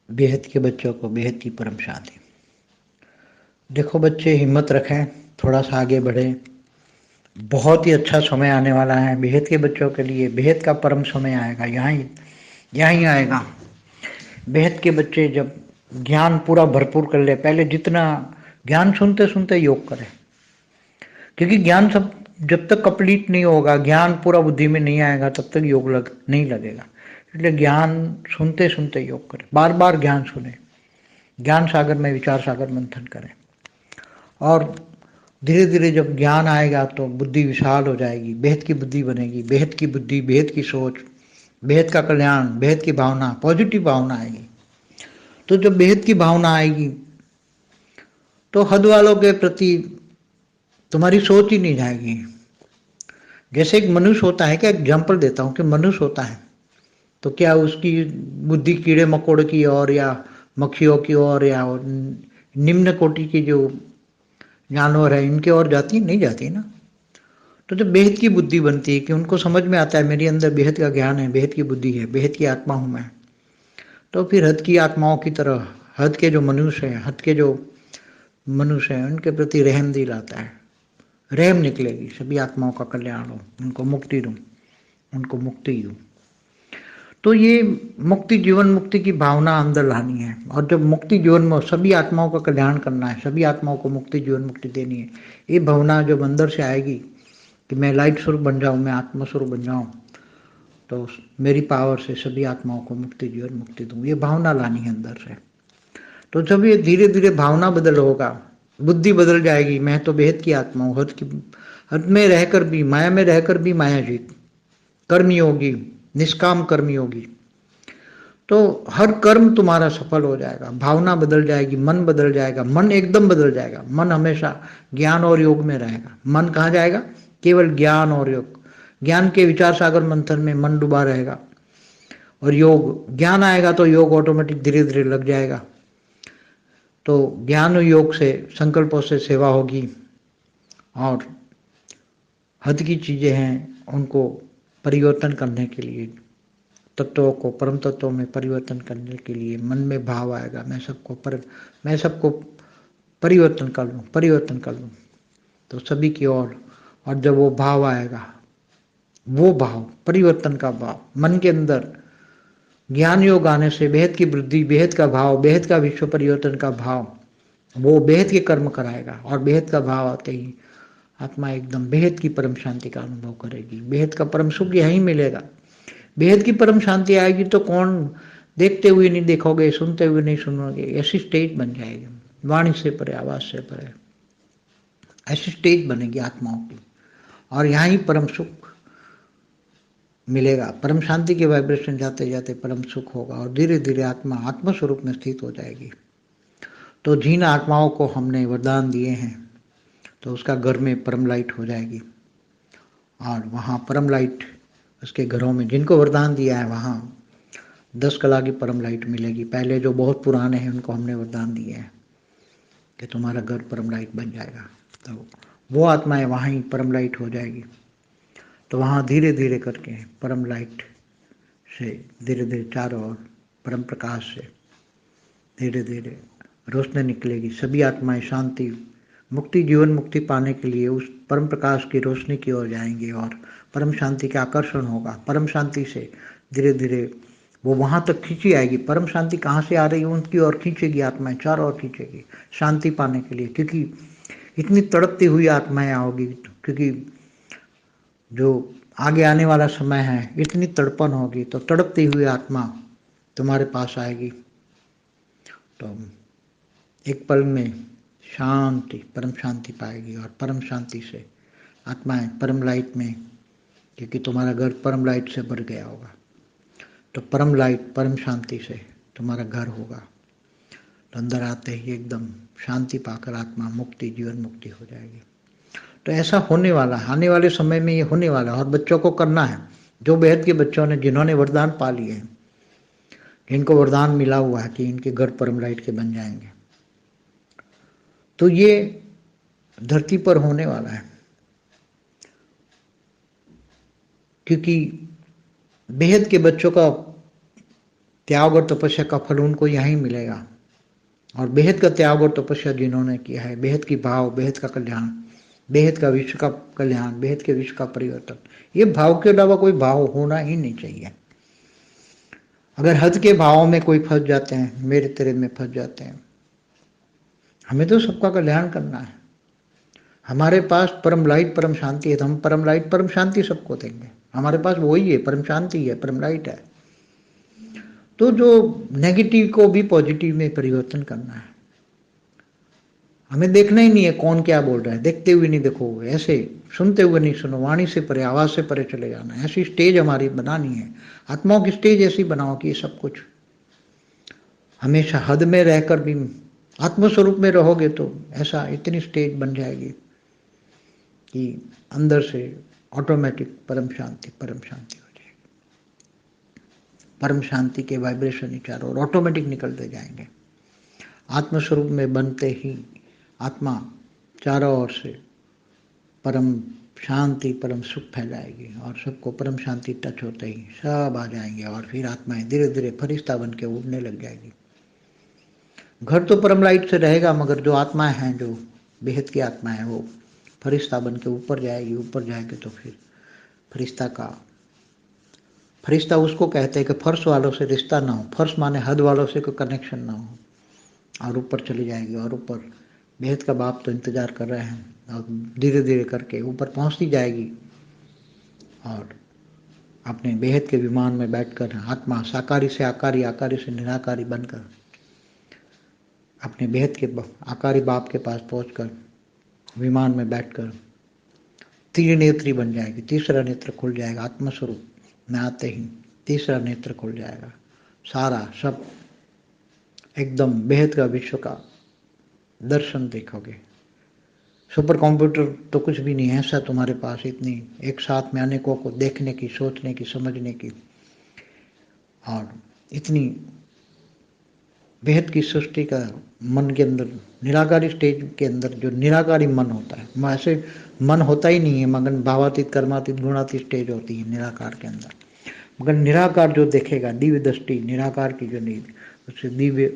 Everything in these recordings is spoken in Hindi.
बेहद के बच्चों को बेहद की परम शांति। देखो बच्चे, हिम्मत रखें, थोड़ा सा आगे बढ़े। बहुत ही अच्छा समय आने वाला है बेहद के बच्चों के लिए। बेहद का परम समय आएगा, यहाँ ही आएगा। बेहद के बच्चे जब ज्ञान पूरा भरपूर कर ले, पहले जितना ज्ञान सुनते सुनते योग करें, क्योंकि ज्ञान सब जब तक कंप्लीट नहीं होगा, ज्ञान पूरा बुद्धि में नहीं आएगा, तब तक योग नहीं लगेगा। इसलिए ज्ञान सुनते सुनते योग करें, बार बार ज्ञान सुने, ज्ञान सागर में विचार सागर मंथन करें। और धीरे धीरे जब ज्ञान आएगा तो बुद्धि विशाल हो जाएगी, बेहद की बुद्धि बनेगी। बेहद की बुद्धि, बेहद की सोच, बेहद का कल्याण, बेहद की भावना, पॉजिटिव भावना आएगी। तो जब बेहद की भावना आएगी तो हद वालों के प्रति तुम्हारी सोच ही नहीं जाएगी। जैसे एक मनुष्य होता है, क्या एग्जाम्पल देता हूँ कि मनुष्य होता है तो क्या उसकी बुद्धि कीड़े मकोड़े की ओर या मक्खियों की ओर या निम्न कोटि की जो जानवर है इनके ओर जाती नहीं जाती ना। तो जब बेहद की बुद्धि बनती है कि उनको समझ में आता है मेरे अंदर बेहद का ज्ञान है, बेहद की बुद्धि है, बेहद की आत्मा हूं मैं, तो फिर हद की आत्माओं की तरह हद के जो मनुष्य हैं, हद के जो मनुष्य हैं उनके प्रति रहम दिल आता है। रहम निकलेगी, सभी आत्माओं का कल्याण हो, उनको मुक्ति दूं, उनको मुक्ति दूं। तो ये मुक्ति, जीवन मुक्ति की भावना अंदर लानी है। और जब मुक्ति जीवन में सभी आत्माओं का कल्याण करना है, सभी आत्माओं को मुक्ति जीवन मुक्ति देनी है, ये भावना जब अंदर से आएगी कि मैं लाइट स्वरूप बन जाऊं, मैं आत्मा स्वरूप बन जाऊं, तो मेरी पावर से सभी आत्माओं को मुक्ति जीवन मुक्ति दूं, ये भावना लानी है अंदर से। तो जब ये धीरे धीरे भावना बदल होगा, बुद्धि बदल जाएगी। मैं तो बेहद की आत्मा हूँ, हद में रहकर भी, माया में रहकर भी माया जीत, कर्मी होगी, निष्काम कर्मी होगी, तो हर कर्म तुम्हारा सफल हो जाएगा। भावना बदल जाएगी, मन बदल जाएगा, मन एकदम बदल जाएगा। मन हमेशा ज्ञान और योग में रहेगा। मन कहाँ जाएगा? केवल ज्ञान और योग, ज्ञान के विचार सागर मंथन में मन डूबा रहेगा। और योग, ज्ञान आएगा तो योग ऑटोमेटिक धीरे धीरे लग जाएगा। तो ज्ञान और योग से, संकल्पों से सेवा होगी। और हद की चीजें हैं उनको परिवर्तन करने के लिए, तत्वों को परम तत्वों में परिवर्तन करने के लिए मन में भाव आएगा, मैं सबको परिवर्तन कर लूँ, परिवर्तन कर लूँ, तो सभी की ओर। और जब वो भाव आएगा, वो भाव, परिवर्तन का भाव मन के अंदर, ज्ञान योग आने से बेहद की वृद्धि, बेहद का भाव, बेहद का विश्व परिवर्तन का भाव, वो बेहद के कर्म कराएगा। और बेहद का भाव आते ही आत्मा एकदम बेहद की परम शांति का अनुभव करेगी। बेहद का परम सुख यहीं मिलेगा। बेहद की परम शांति आएगी तो कौन, देखते हुए नहीं देखोगे, सुनते हुए नहीं सुनोगे, ऐसी स्टेज बन जाएगी। वाणी से परे, आवाज से परे, ऐसी स्टेज बनेगी आत्माओं की। और यहाँ ही परम सुख मिलेगा। परम शांति के वाइब्रेशन जाते जाते परम सुख होगा और धीरे धीरे आत्मा आत्म स्वरूप में स्थित हो जाएगी। तो जिन आत्माओं को हमने वरदान दिए हैं तो उसका घर में परम लाइट हो जाएगी। और वहाँ परम लाइट, उसके घरों में जिनको वरदान दिया है वहाँ 10 कला की परम लाइट मिलेगी। पहले जो बहुत पुराने हैं उनको हमने वरदान दिए हैं कि तुम्हारा घर परम लाइट बन जाएगा। तो वो आत्माएं वहाँ ही परम लाइट हो जाएगी। तो वहाँ धीरे धीरे करके परम लाइट से धीरे धीरे चारों ओर परम प्रकाश से धीरे धीरे रोशनी निकलेगी। सभी आत्माएं शांति, मुक्ति, जीवन मुक्ति पाने के लिए उस परम प्रकाश की रोशनी की ओर जाएंगे और परम शांति का आकर्षण होगा। परम शांति से धीरे धीरे वो वहां तक खींची आएगी। परम शांति कहाँ से आ रही है, उनकी ओर खींचेगी आत्माएं, चारों ओर खींचेगी शांति पाने के लिए। क्योंकि इतनी तड़पती हुई आत्माएं आओगी, क्योंकि जो आगे आने वाला समय है इतनी तड़पन होगी, तो तड़पती हुई आत्मा तुम्हारे पास आएगी। तो एक पल में शांति, परम शांति पाएगी। और परम शांति से आत्माएं परम लाइट में, क्योंकि तुम्हारा घर परम लाइट से भर गया होगा, तो परम लाइट, परम शांति से तुम्हारा घर होगा। तो अंदर आते ही एकदम शांति पाकर आत्मा मुक्ति, जीवन मुक्ति हो जाएगी। तो ऐसा होने वाला है, आने वाले समय में ये होने वाला है। और बच्चों को करना है, जो बेहद के बच्चों ने, जिन्होंने वरदान पा लिए हैं, जिनको वरदान मिला हुआ है कि इनके घर परम लाइट के बन जाएंगे, तो ये धरती पर होने वाला है। क्योंकि बेहद के बच्चों का त्याग और तपस्या का फल उनको यहीं मिलेगा। और बेहद का त्याग और तपस्या जिन्होंने किया है, बेहद की भाव, बेहद का कल्याण, बेहद का विश्व का कल्याण, बेहद के विश्व का परिवर्तन, ये भाव के अलावा कोई भाव होना ही नहीं चाहिए। अगर हद के भावों में कोई फंस जाते हैं, मेरे तेरे में फंस जाते हैं, हमें तो सबका कल्याण करना है। हमारे पास परम लाइट परम शांति है, तो हम परम लाइट परम शांति सबको देंगे। हमारे पास वही है, परम शांति है, परम लाइट है। तो जो नेगेटिव को भी पॉजिटिव में परिवर्तन करना है। हमें देखना ही नहीं है कौन क्या बोल रहा है, देखते हुए नहीं देखो, ऐसे सुनते हुए नहीं सुनो, वाणी से परे, आवाज से परे चले जाना है। ऐसी स्टेज हमारी बनानी है, आत्माओं की स्टेज ऐसी बनाओ कि ये सब कुछ हमेशा हद में रहकर भी आत्मस्वरूप में रहोगे तो ऐसा इतनी स्टेज बन जाएगी कि अंदर से ऑटोमेटिक परम शांति हो जाएगी। परम शांति के वाइब्रेशन चारों और ऑटोमेटिक निकलते जाएंगे। आत्मस्वरूप में बनते ही आत्मा चारों ओर से परम शांति परम सुख फैलाएगी और सबको परम शांति टच होते ही सब आ जाएंगे और फिर आत्माएं धीरे धीरे फरिश्ता बन के उड़ने लग जाएगी। घर तो परम लाइट से रहेगा, मगर जो आत्माएं हैं, जो बेहद की आत्मा है, वो फरिश्ता बन के ऊपर जाएगी। ऊपर जाएगी तो फिर फरिश्ता उसको कहते हैं कि फर्श वालों से रिश्ता ना हो, फर्श माने हद वालों से कोई कनेक्शन ना हो, और ऊपर चली जाएगी। और ऊपर बेहद का बाप तो इंतजार कर रहे हैं और धीरे धीरे करके ऊपर पहुंचती जाएगी और अपने बेहद के विमान में बैठकर आत्मा साकारी से आकारी, आकारी से निराकारी बनकर अपने बेहद के आकारी बाप के पास पहुंचकर विमान में बैठकर त्रिनेत्री बन जाएगी। तीसरा नेत्र खुल जाएगा, आत्मस्वरूप में आते ही तीसरा नेत्र खुल जाएगा। सारा सब एकदम बेहद का विश्व का दर्शन देखोगे। सुपर कंप्यूटर तो कुछ भी नहीं है ऐसा तुम्हारे पास, इतनी एक साथ में अनेकों को देखने की, सोचने की, समझने की और इतनी बेहद की सृष्टि का मन के अंदर, निराकारी स्टेज के अंदर जो निराकारी मन होता है, ऐसे मन होता ही नहीं है, मगर भावातीत कर्मातीत गुणातीत स्टेज होती है निराकार के अंदर। मगर निराकार जो देखेगा, दिव्य दृष्टि निराकार की जो नींद, उससे दिव्य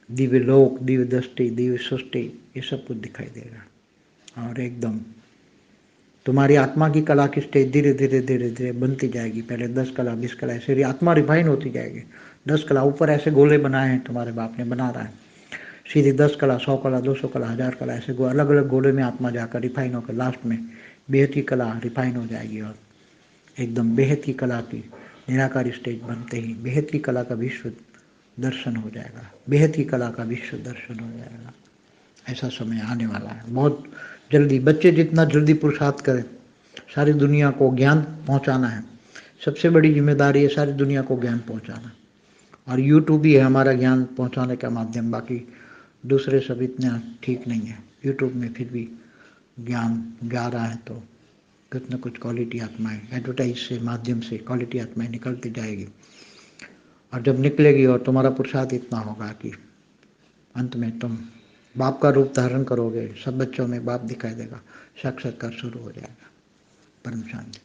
दिव्य लोक, दिव्य दृष्टि, दिव्य सृष्टि, ये सब कुछ दिखाई देगा। और एकदम तुम्हारी आत्मा की कला की स्टेज धीरे धीरे धीरे धीरे बनती जाएगी। पहले 10 कला 20 कला ऐसे आत्मा रिफाइन होती जाएगी। 10 कला ऊपर ऐसे गोले बनाए हैं, तुम्हारे बाप ने बना रहा है, सीधी 10 कला 100 कला 200 कला 1000 कला ऐसे अलग अलग गोले में आत्मा जाकर रिफाइन होकर लास्ट में बेहद की कला रिफाइन हो जाएगी। और एकदम बेहद की कला की निराकारी स्टेज बनते ही बेहद की कला का विश्व दर्शन हो जाएगा, बेहद की कला का विश्व दर्शन हो जाएगा। ऐसा समय आने वाला है बहुत जल्दी। बच्चे जितना जल्दी पुरुषार्थ करें, सारी दुनिया को ज्ञान पहुंचाना है। सबसे बड़ी जिम्मेदारी है सारी दुनिया को ज्ञान पहुंचाना, और यूट्यूब ही है हमारा ज्ञान पहुंचाने का माध्यम। बाकी दूसरे सब इतना ठीक नहीं है। यूट्यूब में फिर भी ज्ञान जा रहा है तो कुछ न कुछ क्वालिटी आत्माएं एडवर्टाइज से माध्यम से क्वालिटी आत्माएं निकलती जाएगी। और जब निकलेगी और तुम्हारा पुरुषार्थ इतना होगा कि अंत में तुम बाप का रूप धारण करोगे, सब बच्चों में बाप दिखाई देगा, साक्षात्कार शुरू हो जाएगा। परम शांति।